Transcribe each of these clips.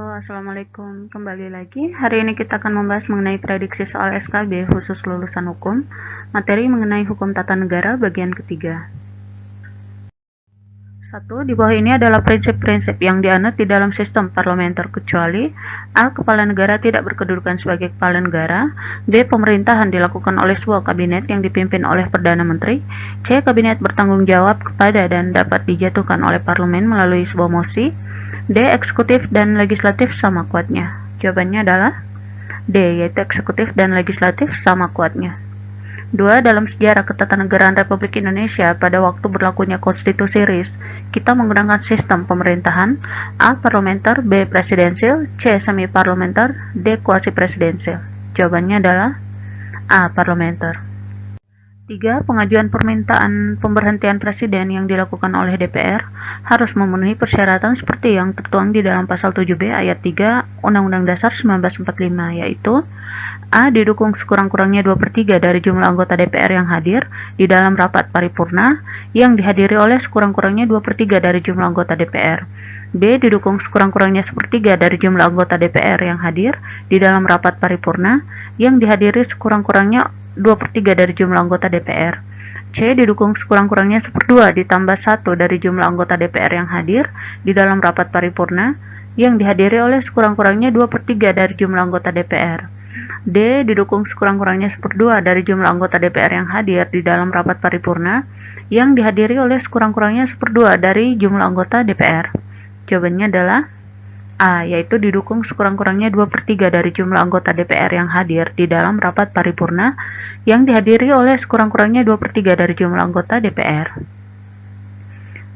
Halo, Assalamualaikum. Kembali lagi. Hari ini kita akan membahas mengenai prediksi soal SKB khusus lulusan hukum, materi mengenai hukum tata negara bagian ketiga. 1. Di bawah ini adalah prinsip-prinsip yang dianut di dalam sistem parlementer kecuali A. Kepala negara tidak berkedudukan sebagai kepala negara. B. Pemerintahan dilakukan oleh sebuah kabinet yang dipimpin oleh Perdana Menteri. C. Kabinet bertanggung jawab kepada dan dapat dijatuhkan oleh parlemen melalui sebuah mosi. D. Eksekutif dan legislatif sama kuatnya. Jawabannya adalah D, yaitu eksekutif dan legislatif sama kuatnya. 2. Dalam sejarah ketatanegaraan Republik Indonesia pada waktu berlakunya konstitusi RIS, kita menggunakan sistem pemerintahan A. Parlementer, B. Presidensil, C. Semi parlementer, D. Kuasi presidensil. Jawabannya adalah A. Parlementer. 3. Pengajuan permintaan pemberhentian presiden yang dilakukan oleh DPR harus memenuhi persyaratan seperti yang tertuang di dalam pasal 7B ayat 3 Undang-Undang Dasar 1945, yaitu A. Didukung sekurang-kurangnya 2/3 dari jumlah anggota DPR yang hadir di dalam rapat paripurna yang dihadiri oleh sekurang-kurangnya 2/3 dari jumlah anggota DPR. B. Didukung sekurang-kurangnya 1/3 dari jumlah anggota DPR yang hadir di dalam rapat paripurna yang dihadiri sekurang-kurangnya 2/3 dari jumlah anggota DPR. C. Didukung sekurang-kurangnya 1/2 ditambah 1 dari jumlah anggota DPR yang hadir di dalam rapat paripurna yang dihadiri oleh sekurang-kurangnya 2/3 dari jumlah anggota DPR. D. Didukung sekurang-kurangnya 1/2 dari jumlah anggota DPR yang hadir di dalam rapat paripurna yang dihadiri oleh sekurang-kurangnya 1/2 dari jumlah anggota DPR. Jawabannya adalah A, yaitu didukung sekurang-kurangnya 2/3 dari jumlah anggota DPR yang hadir di dalam rapat paripurna yang dihadiri oleh sekurang-kurangnya 2/3 dari jumlah anggota DPR.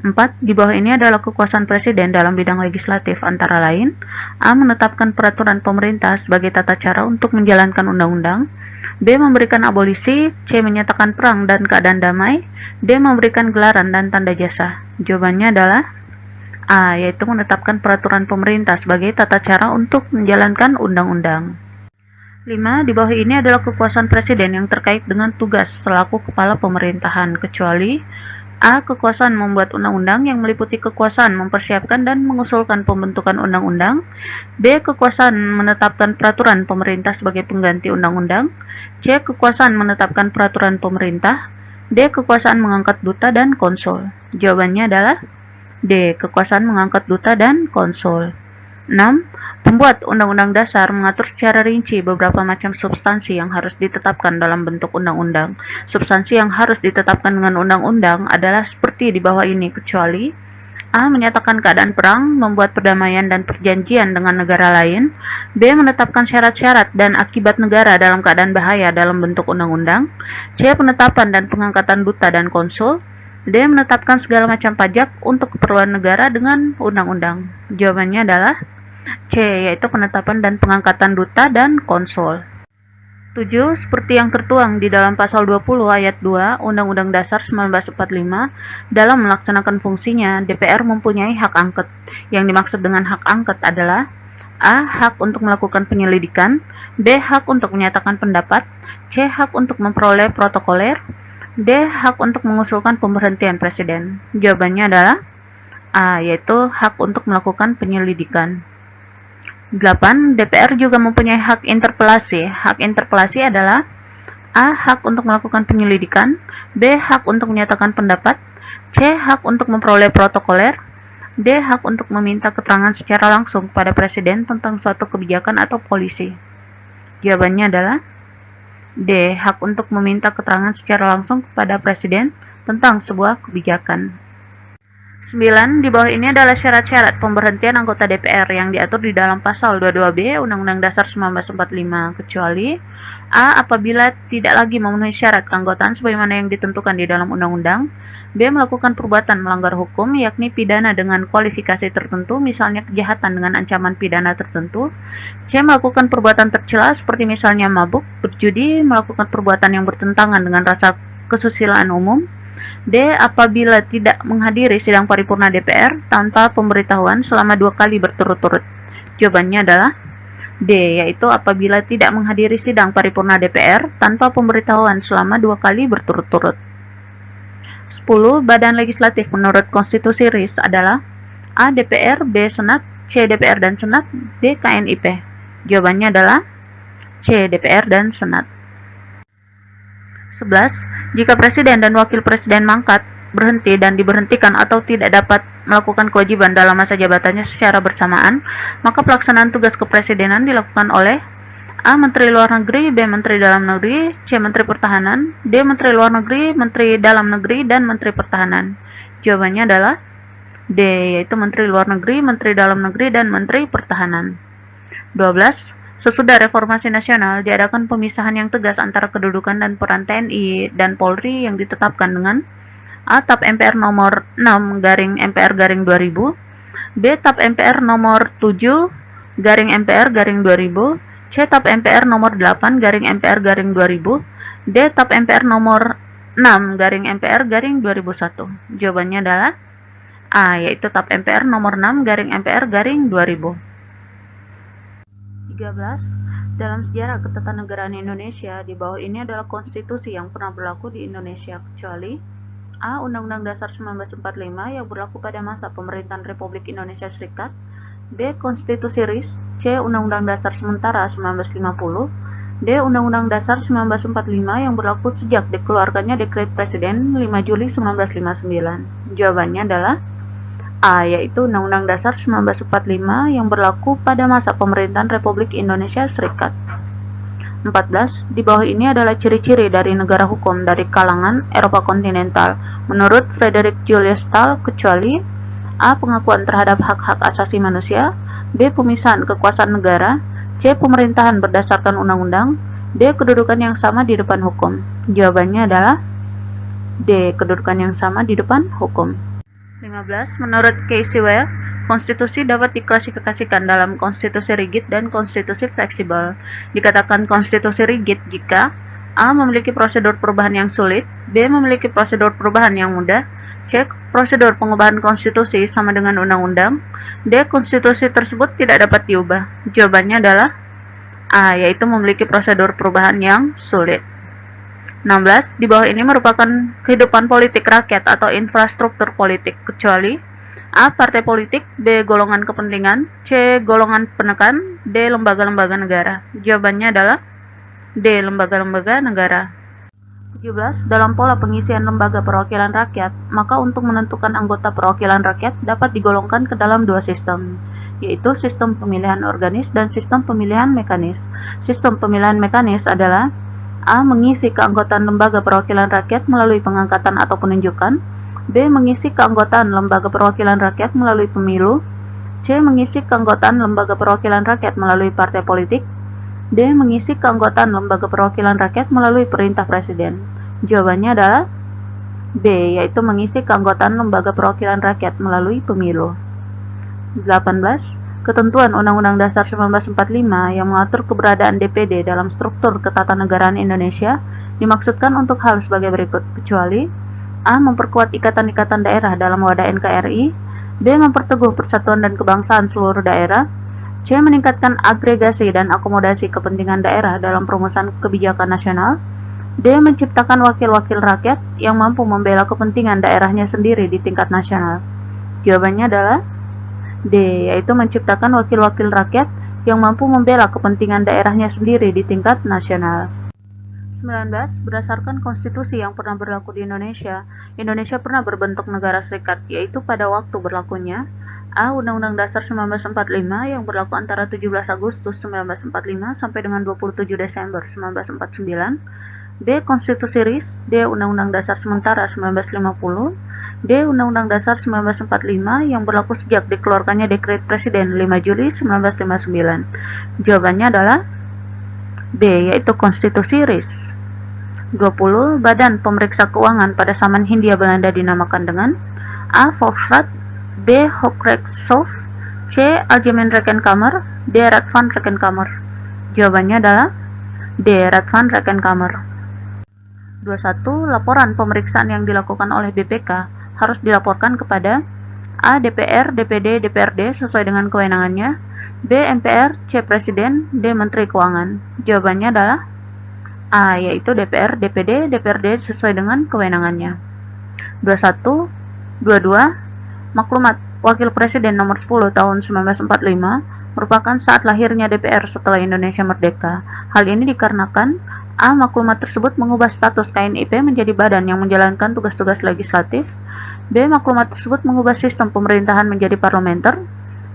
4. Di bawah ini adalah kekuasaan presiden dalam bidang legislatif antara lain A. Menetapkan peraturan pemerintah sebagai tata cara untuk menjalankan undang-undang. B. Memberikan abolisi. C. Menyatakan perang dan keadaan damai. D. Memberikan gelaran dan tanda jasa. Jawabannya adalah A, yaitu menetapkan peraturan pemerintah sebagai tata cara untuk menjalankan undang-undang. 5. Di bawah ini adalah kekuasaan presiden yang terkait dengan tugas selaku kepala pemerintahan, kecuali A. Kekuasaan membuat undang-undang yang meliputi kekuasaan mempersiapkan dan mengusulkan pembentukan undang-undang. B. Kekuasaan menetapkan peraturan pemerintah sebagai pengganti undang-undang. C. Kekuasaan menetapkan peraturan pemerintah. D. Kekuasaan mengangkat duta dan konsul. Jawabannya adalah D. Kekuasaan mengangkat duta dan konsul. 6. Pembuat Undang-Undang Dasar mengatur secara rinci beberapa macam substansi yang harus ditetapkan dalam bentuk undang-undang. Substansi yang harus ditetapkan dengan undang-undang adalah seperti di bawah ini, kecuali A. Menyatakan keadaan perang, membuat perdamaian dan perjanjian dengan negara lain. B. Menetapkan syarat-syarat dan akibat negara dalam keadaan bahaya dalam bentuk undang-undang. C. Penetapan dan pengangkatan duta dan konsul. D. Menetapkan segala macam pajak untuk keperluan negara dengan undang-undang. Jawabannya adalah C, yaitu penetapan dan pengangkatan duta dan konsul. 7. Seperti yang tertuang di dalam pasal 20 ayat 2 Undang-Undang Dasar 1945, dalam melaksanakan fungsinya, DPR mempunyai hak angket. Yang dimaksud dengan hak angket adalah A. Hak untuk melakukan penyelidikan. B. Hak untuk menyatakan pendapat. C. Hak untuk memperoleh protokoler. D. Hak untuk mengusulkan pemberhentian presiden. Jawabannya adalah A, yaitu hak untuk melakukan penyelidikan. 8. DPR juga mempunyai hak interpelasi. Hak interpelasi adalah A. Hak untuk melakukan penyelidikan. B. Hak untuk menyatakan pendapat. C. Hak untuk memperoleh protokoler. D. Hak untuk meminta keterangan secara langsung kepada presiden tentang suatu kebijakan atau polisi. Jawabannya adalah D. Hak untuk meminta keterangan secara langsung kepada presiden tentang sebuah kebijakan. 9. Di bawah ini adalah syarat-syarat pemberhentian anggota DPR yang diatur di dalam pasal 22B Undang-Undang Dasar 1945, kecuali A. Apabila tidak lagi memenuhi syarat keanggotaan sebagaimana yang ditentukan di dalam undang-undang. B. Melakukan perbuatan melanggar hukum, yakni pidana dengan kualifikasi tertentu, misalnya kejahatan dengan ancaman pidana tertentu. C. Melakukan perbuatan tercela seperti misalnya mabuk, berjudi, melakukan perbuatan yang bertentangan dengan rasa kesusilaan umum. D. Apabila tidak menghadiri sidang paripurna DPR tanpa pemberitahuan selama 2 kali berturut-turut. Jawabannya adalah D, yaitu apabila tidak menghadiri sidang paripurna DPR tanpa pemberitahuan selama 2 kali berturut-turut. 10. Badan legislatif menurut konstitusi RIS adalah A. DPR, B. Senat, C. DPR dan Senat, D. KNIP. Jawabannya adalah C. DPR dan Senat. 11. Jika Presiden dan Wakil Presiden mangkat, berhenti dan diberhentikan atau tidak dapat melakukan kewajiban dalam masa jabatannya secara bersamaan, maka pelaksanaan tugas kepresidenan dilakukan oleh A. Menteri Luar Negeri, B. Menteri Dalam Negeri, C. Menteri Pertahanan, D. Menteri Luar Negeri, Menteri Dalam Negeri, dan Menteri Pertahanan. Jawabannya adalah D, yaitu Menteri Luar Negeri, Menteri Dalam Negeri, dan Menteri Pertahanan. 12. Sesudah Reformasi Nasional, diadakan pemisahan yang tegas antara kedudukan dan peran TNI dan Polri yang ditetapkan dengan A. TAP MPR nomor 6/MPR/2000, B. TAP MPR nomor 7/MPR/2000, C. TAP MPR nomor 8/MPR/2000, D. TAP MPR nomor 6/MPR/2001. Jawabannya adalah A, yaitu TAP MPR nomor 6/MPR/2000. 13. Dalam sejarah ketatanegaraan Indonesia, di bawah ini adalah konstitusi yang pernah berlaku di Indonesia kecuali A. Undang-Undang Dasar 1945 yang berlaku pada masa pemerintahan Republik Indonesia Serikat, B. Konstitusi RIS, C. Undang-Undang Dasar Sementara 1950, D. Undang-Undang Dasar 1945 yang berlaku sejak dikeluarkannya Dekret Presiden 5 Juli 1959. Jawabannya adalah A, yaitu Undang-Undang Dasar 1945 yang berlaku pada masa pemerintahan Republik Indonesia Serikat. 14. Di bawah ini adalah ciri-ciri dari negara hukum dari kalangan Eropa kontinental menurut Frederick Julius Stahl kecuali A. Pengakuan terhadap hak-hak asasi manusia, B. Pemisahan kekuasaan negara, C. Pemerintahan berdasarkan undang-undang, D. Kedudukan yang sama di depan hukum. Jawabannya adalah D. Kedudukan yang sama di depan hukum. 15. Menurut Casey Ware, konstitusi dapat diklasifikasikan dalam konstitusi rigid dan konstitusi fleksibel. Dikatakan konstitusi rigid jika A. Memiliki prosedur perubahan yang sulit, B. Memiliki prosedur perubahan yang mudah, C. Prosedur pengubahan konstitusi sama dengan undang-undang, D. Konstitusi tersebut tidak dapat diubah. Jawabannya adalah A, yaitu memiliki prosedur perubahan yang sulit. 16. Di bawah ini merupakan kehidupan politik rakyat atau infrastruktur politik kecuali A. Partai politik, B. Golongan kepentingan, C. Golongan penekan, D. Lembaga-lembaga negara. Jawabannya adalah D. Lembaga-lembaga negara. 17. Dalam pola pengisian lembaga perwakilan rakyat, maka untuk menentukan anggota perwakilan rakyat dapat digolongkan ke dalam dua sistem, yaitu sistem pemilihan organis dan sistem pemilihan mekanis. Sistem pemilihan mekanis adalah A. Mengisi keanggotaan lembaga perwakilan rakyat melalui pengangkatan atau penunjukan, B. Mengisi keanggotaan lembaga perwakilan rakyat melalui pemilu, C. Mengisi keanggotaan lembaga perwakilan rakyat melalui partai politik, D. Mengisi keanggotaan lembaga perwakilan rakyat melalui perintah presiden. Jawabannya adalah B, yaitu mengisi keanggotaan lembaga perwakilan rakyat melalui pemilu. 18. Ketentuan Undang-Undang Dasar 1945 yang mengatur keberadaan DPD dalam struktur ketatanegaraan Indonesia dimaksudkan untuk hal sebagai berikut kecuali A. Memperkuat ikatan-ikatan daerah dalam wadah NKRI, B. Memperteguh persatuan dan kebangsaan seluruh daerah, C. Meningkatkan agregasi dan akomodasi kepentingan daerah dalam perumusan kebijakan nasional, D. Menciptakan wakil-wakil rakyat yang mampu membela kepentingan daerahnya sendiri di tingkat nasional. Jawabannya adalah D, yaitu menciptakan wakil-wakil rakyat yang mampu membela kepentingan daerahnya sendiri di tingkat nasional. 19. Berdasarkan konstitusi yang pernah berlaku di Indonesia, Indonesia pernah berbentuk negara serikat, yaitu pada waktu berlakunya A. Undang-Undang Dasar 1945 yang berlaku antara 17 Agustus 1945 sampai dengan 27 Desember 1949, B. Konstitusi RIS, D. Undang-Undang Dasar Sementara 1950, D. Undang-Undang Dasar 1945 yang berlaku sejak dikeluarkannya Dekret Presiden 5 Juli 1959. Jawabannya adalah B, yaitu Konstitusi RIS. 20. Badan Pemeriksa Keuangan pada zaman Hindia Belanda dinamakan dengan A. Volksraad, B. Hooggerechtshof, C. Algemeen Rekenkamer, D. Raad van Rekenkamer. Jawabannya adalah D. Raad van Rekenkamer. 21. Laporan pemeriksaan yang dilakukan oleh BPK harus dilaporkan kepada A. DPR, DPD, DPRD sesuai dengan kewenangannya, B. MPR, C. Presiden, D. Menteri Keuangan. Jawabannya adalah A, yaitu DPR, DPD, DPRD sesuai dengan kewenangannya. 21. 22. Maklumat Wakil Presiden nomor 10 tahun 1945 merupakan saat lahirnya DPR setelah Indonesia merdeka. Hal ini dikarenakan A. Maklumat tersebut mengubah status KNIP menjadi badan yang menjalankan tugas-tugas legislatif. B. Maklumat tersebut mengubah sistem pemerintahan menjadi parlementer.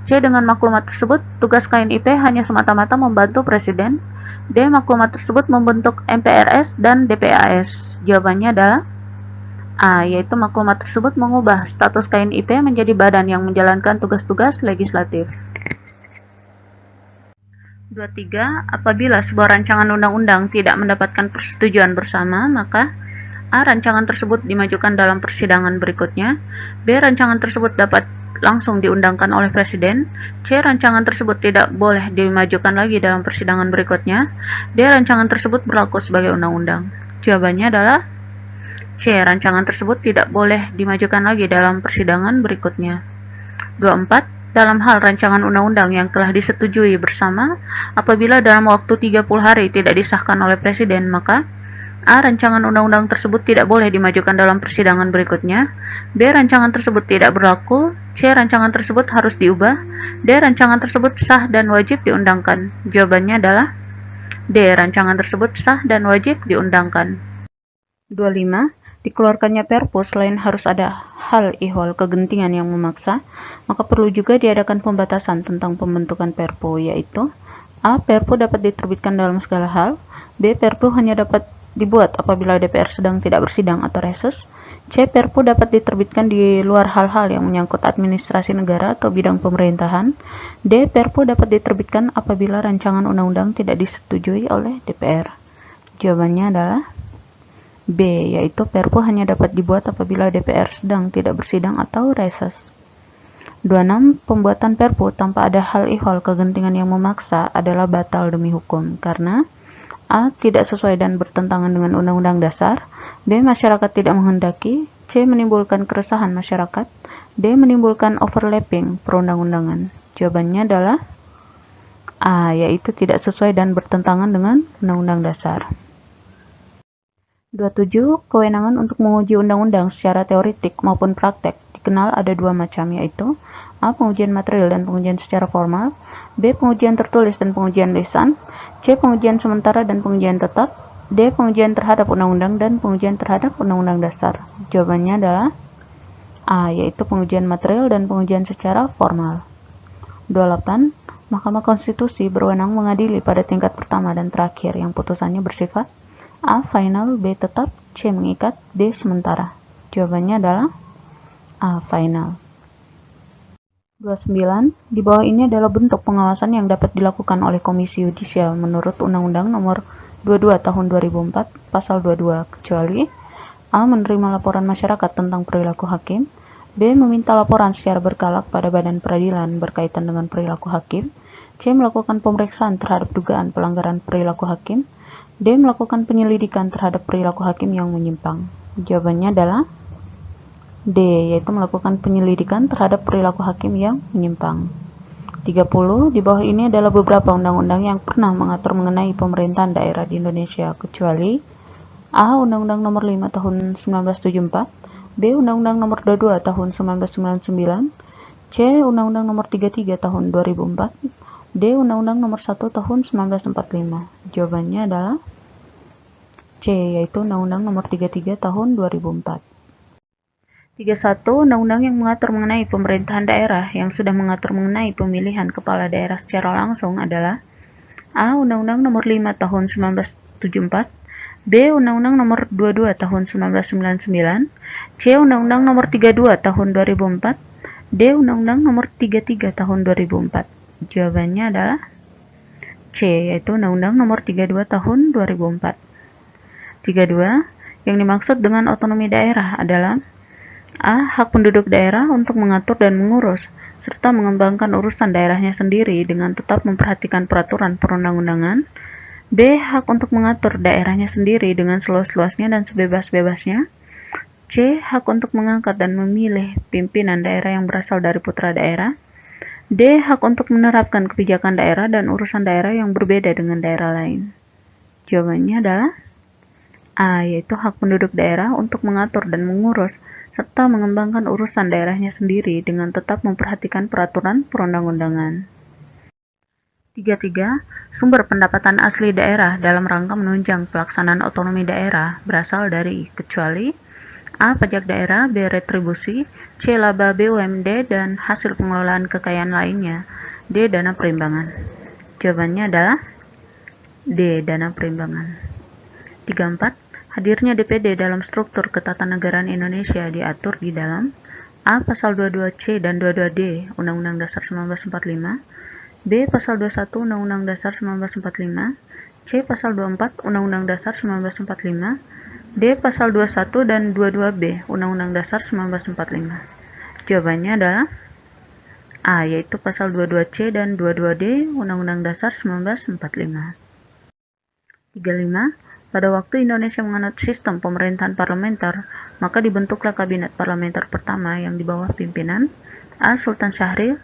C. Dengan maklumat tersebut, tugas KNIP hanya semata-mata membantu Presiden. D. Maklumat tersebut membentuk MPRS dan DPAS. Jawabannya adalah A, yaitu maklumat tersebut mengubah status KNIP menjadi badan yang menjalankan tugas-tugas legislatif. 23. Apabila sebuah rancangan undang-undang tidak mendapatkan persetujuan bersama, maka A. Rancangan tersebut dimajukan dalam persidangan berikutnya. B. Rancangan tersebut dapat langsung diundangkan oleh Presiden. C. Rancangan tersebut tidak boleh dimajukan lagi dalam persidangan berikutnya. D. Rancangan tersebut berlaku sebagai undang-undang. Jawabannya adalah C. Rancangan tersebut tidak boleh dimajukan lagi dalam persidangan berikutnya. 24. Dalam hal rancangan undang-undang yang telah disetujui bersama, apabila dalam waktu 30 hari tidak disahkan oleh Presiden, maka A. Rancangan undang-undang tersebut tidak boleh dimajukan dalam persidangan berikutnya. B. Rancangan tersebut tidak berlaku. C. Rancangan tersebut harus diubah. D. Rancangan tersebut sah dan wajib diundangkan. Jawabannya adalah D. Rancangan tersebut sah dan wajib diundangkan. 25. Dikeluarkannya Perpu selain harus ada hal ihwal kegentingan yang memaksa, maka perlu juga diadakan pembatasan tentang pembentukan Perpu, yaitu A. Perpu dapat diterbitkan dalam segala hal. B. Perpu hanya dapat dibuat apabila DPR sedang tidak bersidang atau reses. C. Perpu dapat diterbitkan di luar hal-hal yang menyangkut administrasi negara atau bidang pemerintahan. D. Perpu dapat diterbitkan apabila rancangan undang-undang tidak disetujui oleh DPR. Jawabannya adalah B, yaitu Perpu hanya dapat dibuat apabila DPR sedang tidak bersidang atau reses. 26. Pembuatan Perpu tanpa ada hal ihwal kegentingan yang memaksa adalah batal demi hukum karena A. Tidak sesuai dan bertentangan dengan Undang-Undang Dasar. B. Masyarakat tidak menghendaki. C. Menimbulkan keresahan masyarakat. D. Menimbulkan overlapping perundang-undangan. Jawabannya adalah A, yaitu tidak sesuai dan bertentangan dengan Undang-Undang Dasar. 27. Kewenangan untuk menguji undang-undang secara teoretik maupun praktek dikenal ada dua macam, yaitu A. Pengujian material dan pengujian secara formal. B. Pengujian tertulis dan pengujian lisan. C. Pengujian sementara dan pengujian tetap. D. Pengujian terhadap undang-undang dan pengujian terhadap undang-undang dasar. Jawabannya adalah A, yaitu pengujian material dan pengujian secara formal. 28. Mahkamah Konstitusi berwenang mengadili pada tingkat pertama dan terakhir yang putusannya bersifat A. Final, B. Tetap, C. Mengikat, D. Sementara. Jawabannya adalah A. Final. 29. Di bawah ini adalah bentuk pengawasan yang dapat dilakukan oleh Komisi Yudisial menurut Undang-Undang Nomor 22 Tahun 2004, Pasal 22, kecuali A. Menerima laporan masyarakat tentang perilaku hakim. B. Meminta laporan secara berkala pada badan peradilan berkaitan dengan perilaku hakim. C. Melakukan pemeriksaan terhadap dugaan pelanggaran perilaku hakim. D. Melakukan penyelidikan terhadap perilaku hakim yang menyimpang. Jawabannya adalah D, yaitu melakukan penyelidikan terhadap perilaku hakim yang menyimpang. 30. Di bawah ini adalah beberapa undang-undang yang pernah mengatur mengenai pemerintahan daerah di Indonesia, kecuali A. Undang-Undang Nomor 5 Tahun 1974. B. Undang-Undang Nomor 22 Tahun 1999. C. Undang-Undang Nomor 33 Tahun 2004. D. Undang-Undang Nomor 1 Tahun 1945. Jawabannya adalah C, yaitu Undang-Undang Nomor 33 Tahun 2004. 31. Undang-undang yang mengatur mengenai pemerintahan daerah yang sudah mengatur mengenai pemilihan kepala daerah secara langsung adalah A. Undang-Undang Nomor 5 Tahun 1974. B. Undang-Undang Nomor 22 Tahun 1999. C. Undang-Undang Nomor 32 Tahun 2004. D. Undang-Undang Nomor 33 Tahun 2004. Jawabannya adalah C, yaitu Undang-Undang Nomor 32 Tahun 2004. 32. Yang dimaksud dengan otonomi daerah adalah A. Hak penduduk daerah untuk mengatur dan mengurus, serta mengembangkan urusan daerahnya sendiri dengan tetap memperhatikan peraturan perundang-undangan. B. Hak untuk mengatur daerahnya sendiri dengan seluas-luasnya dan sebebas-bebasnya. C. Hak untuk mengangkat dan memilih pimpinan daerah yang berasal dari putra daerah. D. Hak untuk menerapkan kebijakan daerah dan urusan daerah yang berbeda dengan daerah lain. Jawabannya adalah A, yaitu hak penduduk daerah untuk mengatur dan mengurus serta mengembangkan urusan daerahnya sendiri dengan tetap memperhatikan peraturan perundang-undangan. 33. Sumber pendapatan asli daerah dalam rangka menunjang pelaksanaan otonomi daerah berasal dari kecuali A. Pajak daerah, B. Retribusi, C. Laba BUMD dan hasil pengelolaan kekayaan lainnya, D. Dana perimbangan. Jawabannya adalah D. Dana perimbangan. 34. Hadirnya DPD dalam struktur ketatanegaraan Indonesia diatur di dalam A. Pasal 22C dan 22D Undang-Undang Dasar 1945, B. Pasal 21 Undang-Undang Dasar 1945, C. Pasal 24 Undang-Undang Dasar 1945, D. Pasal 21 dan 22B Undang-Undang Dasar 1945. Jawabannya adalah A, yaitu Pasal 22C dan 22D Undang-Undang Dasar 1945. 35. Pada waktu Indonesia menganut sistem pemerintahan parlementer, maka dibentuklah kabinet parlementer pertama yang di bawah pimpinan A. Sultan Syahrir,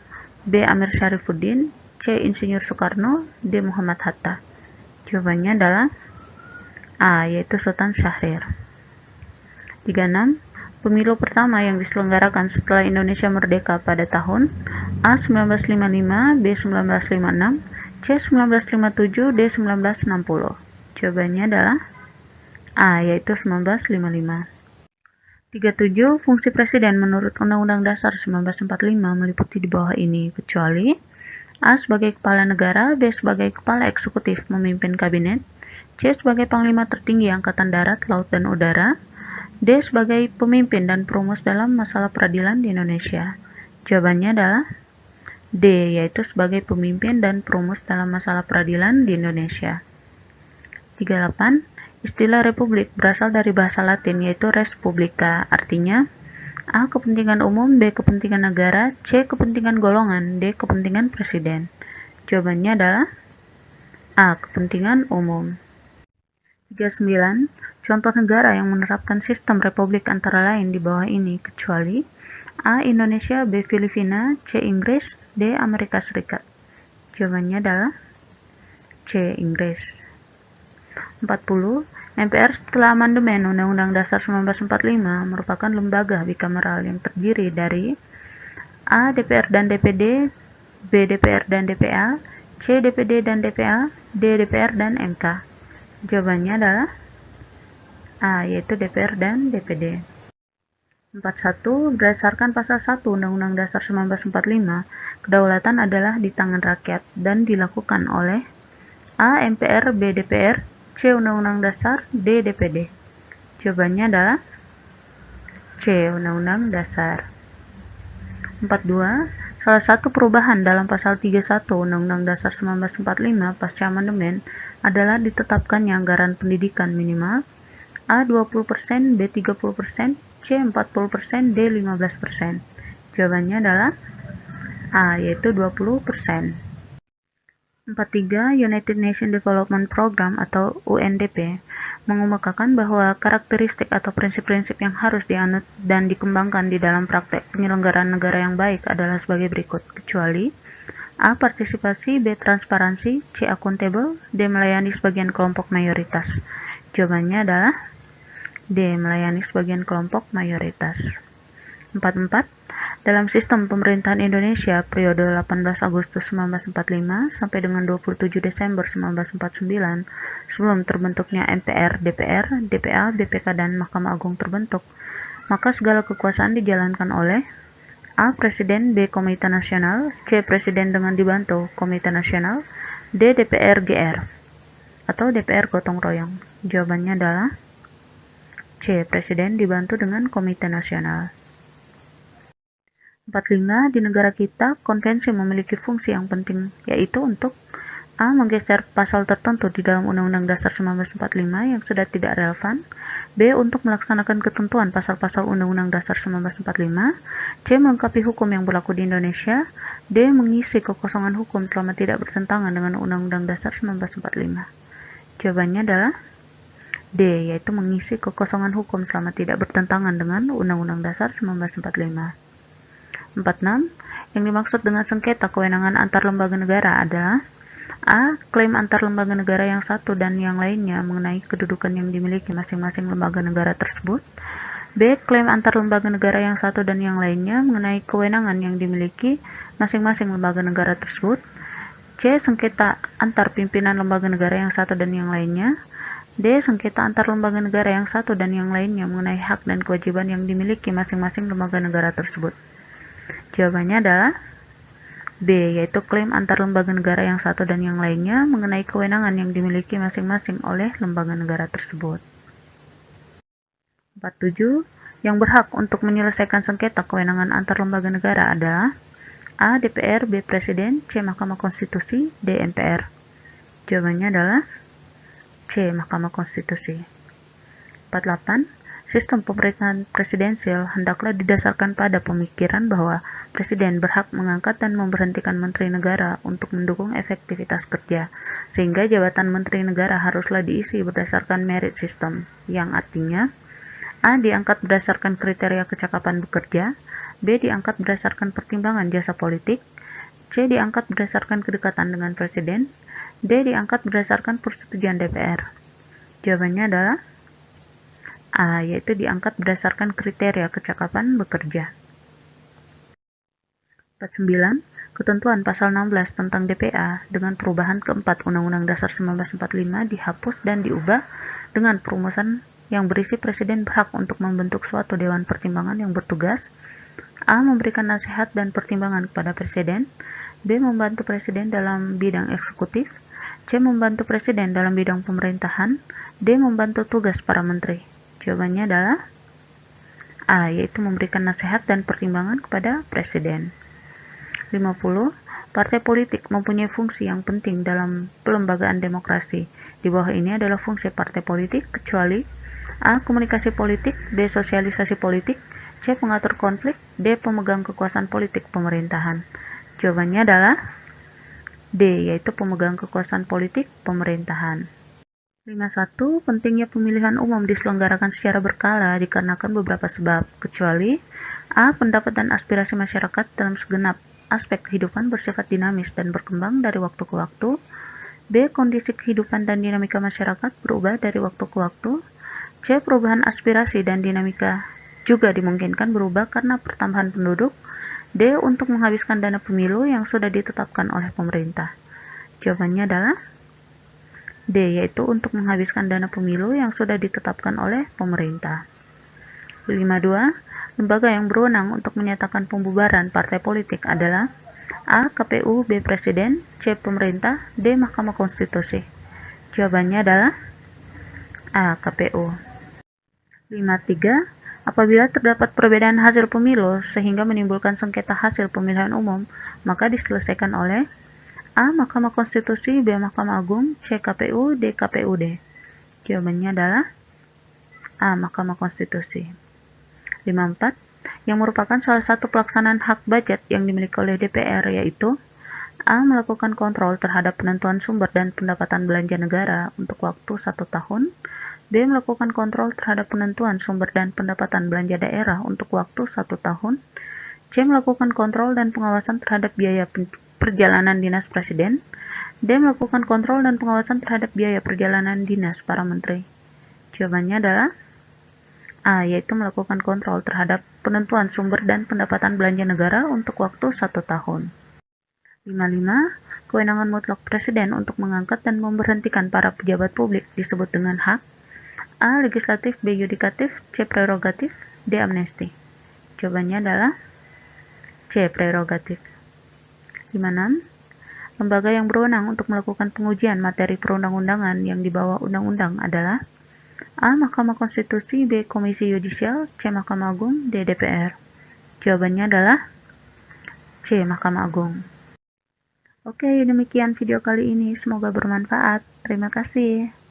B. Amir Syarifuddin, C. Insinyur Soekarno, D. Muhammad Hatta. Jawabannya adalah A, yaitu Sultan Syahrir. 36. Pemilu pertama yang diselenggarakan setelah Indonesia merdeka pada tahun A. 1955, B. 1956, C. 1957, D. 1960. Jawabannya adalah A, yaitu 1955. 37. Fungsi presiden menurut Undang-Undang Dasar 1945 meliputi di bawah ini kecuali A. Sebagai kepala negara, B. Sebagai kepala eksekutif memimpin kabinet, C. Sebagai panglima tertinggi Angkatan Darat, Laut, dan Udara, D. Sebagai pemimpin dan perumus dalam masalah peradilan di Indonesia. Jawabannya adalah D, yaitu sebagai pemimpin dan perumus dalam masalah peradilan di Indonesia. 38. Istilah republik berasal dari bahasa Latin yaitu res publica, artinya A. Kepentingan umum, B. Kepentingan negara, C. Kepentingan golongan, D. Kepentingan presiden. Jawabannya adalah A. Kepentingan umum. 39. Contoh negara yang menerapkan sistem republik antara lain di bawah ini kecuali A. Indonesia, B. Filipina, C. Inggris, D. Amerika Serikat. Jawabannya adalah C. Inggris. 40. MPR setelah amandemen Undang-Undang Dasar 1945 merupakan lembaga bikameral yang terdiri dari A. DPR dan DPD, B. DPR dan DPA, C. DPD dan DPA, D. DPR dan MK. Jawabannya adalah A, yaitu DPR dan DPD. 41. Berdasarkan pasal 1 Undang-Undang Dasar 1945, kedaulatan adalah di tangan rakyat dan dilakukan oleh A. MPR, B. DPR, C. Undang-Undang Dasar, D. DPD. Jawabannya adalah C. Undang-Undang Dasar. 42. Salah satu perubahan dalam pasal 31 Undang-Undang Dasar 1945 pasca amandemen adalah ditetapkannya anggaran pendidikan minimal A. 20%, B. 30%, C. 40%, D. 15%. Jawabannya adalah A, yaitu 20%. 43. United Nations Development Program atau UNDP mengemukakan bahwa karakteristik atau prinsip-prinsip yang harus dianut dan dikembangkan di dalam praktek penyelenggaraan negara yang baik adalah sebagai berikut, kecuali A. Partisipasi, B. Transparansi, C. Accountable, D. Melayani sebagian kelompok mayoritas. Jawabannya adalah D. Melayani sebagian kelompok mayoritas. 44. Dalam sistem pemerintahan Indonesia periode 18 Agustus 1945 sampai dengan 27 Desember 1949, sebelum terbentuknya MPR, DPR, DPA, BPK, dan Mahkamah Agung terbentuk, maka segala kekuasaan dijalankan oleh A. Presiden, B. Komite Nasional, C. Presiden dengan dibantu Komite Nasional, D. DPR GR atau DPR gotong royong. Jawabannya adalah C. Presiden dibantu dengan Komite Nasional. 45. Di negara kita, konvensi memiliki fungsi yang penting, yaitu untuk A. Menggeser pasal tertentu di dalam Undang-Undang Dasar 1945 yang sudah tidak relevan, B. Untuk melaksanakan ketentuan pasal-pasal Undang-Undang Dasar 1945, C. Melengkapi hukum yang berlaku di Indonesia, D. Mengisi kekosongan hukum selama tidak bertentangan dengan Undang-Undang Dasar 1945. Jawabannya adalah D, yaitu mengisi kekosongan hukum selama tidak bertentangan dengan Undang-Undang Dasar 1945. 46. Yang dimaksud dengan sengketa kewenangan antar lembaga negara adalah A. Klaim antar lembaga negara yang satu dan yang lainnya mengenai kedudukan yang dimiliki masing-masing lembaga negara tersebut, B. Klaim antar lembaga negara yang satu dan yang lainnya mengenai kewenangan yang dimiliki masing-masing lembaga negara tersebut. C. Sengketa antar pimpinan lembaga negara yang satu dan yang lainnya. D. Sengketa antar lembaga negara yang satu dan yang lainnya mengenai hak dan kewajiban yang dimiliki masing-masing lembaga negara tersebut. Jawabannya adalah B, yaitu klaim antar lembaga negara yang satu dan yang lainnya mengenai kewenangan yang dimiliki masing-masing oleh lembaga negara tersebut. 47. Yang berhak untuk menyelesaikan sengketa kewenangan antar lembaga negara adalah A. DPR, B. Presiden, C. Mahkamah Konstitusi, D. MPR. Jawabannya adalah C. Mahkamah Konstitusi. 48. Sistem pemerintahan presidensial hendaklah didasarkan pada pemikiran bahwa presiden berhak mengangkat dan memberhentikan menteri negara untuk mendukung efektivitas kerja, sehingga jabatan menteri negara haruslah diisi berdasarkan merit system, yang artinya A. Diangkat berdasarkan kriteria kecakapan bekerja, B. Diangkat berdasarkan pertimbangan jasa politik, C. Diangkat berdasarkan kedekatan dengan presiden, D. Diangkat berdasarkan persetujuan DPR. Jawabannya adalah A, yaitu diangkat berdasarkan kriteria kecakapan bekerja. 49. Ketentuan pasal 16 tentang DPA dengan perubahan keempat Undang-Undang Dasar 1945 dihapus dan diubah dengan perumusan yang berisi presiden berhak untuk membentuk suatu dewan pertimbangan yang bertugas A. Memberikan nasihat dan pertimbangan kepada presiden, B. Membantu presiden dalam bidang eksekutif, C. Membantu presiden dalam bidang pemerintahan, D. Membantu tugas para menteri. Jawabannya adalah A, yaitu memberikan nasihat dan pertimbangan kepada presiden. 50. Partai politik mempunyai fungsi yang penting dalam pelembagaan demokrasi. Di bawah ini adalah fungsi partai politik, kecuali A. Komunikasi politik, B. Sosialisasi politik, C. Pengatur konflik, D. Pemegang kekuasaan politik pemerintahan. Jawabannya adalah D, yaitu pemegang kekuasaan politik pemerintahan. 51. Pentingnya pemilihan umum diselenggarakan secara berkala dikarenakan beberapa sebab, kecuali A. Pendapat dan aspirasi masyarakat dalam segenap aspek kehidupan bersifat dinamis dan berkembang dari waktu ke waktu, B. Kondisi kehidupan dan dinamika masyarakat berubah dari waktu ke waktu, C. Perubahan aspirasi dan dinamika juga dimungkinkan berubah karena pertambahan penduduk, D. Untuk menghabiskan dana pemilu yang sudah ditetapkan oleh pemerintah. Jawabannya adalah D, yaitu untuk menghabiskan dana pemilu yang sudah ditetapkan oleh pemerintah. 52. Lembaga yang berwenang untuk menyatakan pembubaran partai politik adalah A. KPU, B. Presiden, C. Pemerintah, D. Mahkamah Konstitusi. Jawabannya adalah A. KPU. 53. Apabila terdapat perbedaan hasil pemilu sehingga menimbulkan sengketa hasil pemilihan umum, maka diselesaikan oleh A. Mahkamah Konstitusi, B. Mahkamah Agung, C. KPU, D. KPUD. Jawabannya adalah A. Mahkamah Konstitusi. 54. Yang merupakan salah satu pelaksanaan hak budget yang dimiliki oleh DPR, yaitu A. Melakukan kontrol terhadap penentuan sumber dan pendapatan belanja negara untuk waktu 1 tahun, B. Melakukan kontrol terhadap penentuan sumber dan pendapatan belanja daerah untuk waktu 1 tahun, C. Melakukan kontrol dan pengawasan terhadap biaya perjalanan dinas presiden, D. Melakukan kontrol dan pengawasan terhadap biaya perjalanan dinas para menteri. Jawabannya adalah A, yaitu melakukan kontrol terhadap penentuan sumber dan pendapatan belanja negara untuk waktu 1 tahun. 55. Kewenangan mutlak presiden untuk mengangkat dan memberhentikan para pejabat publik disebut dengan hak A. Legislatif, B. Yudikatif, C. Prerogatif, D. Amnesti. Jawabannya adalah C. Prerogatif. 56. Lembaga yang berwenang untuk melakukan pengujian materi perundang-undangan yang di bawah undang-undang adalah A. Mahkamah Konstitusi, B. Komisi Yudisial, C. Mahkamah Agung, D. DPR. Jawabannya adalah C. Mahkamah Agung. Oke, demikian video kali ini. Semoga bermanfaat. Terima kasih.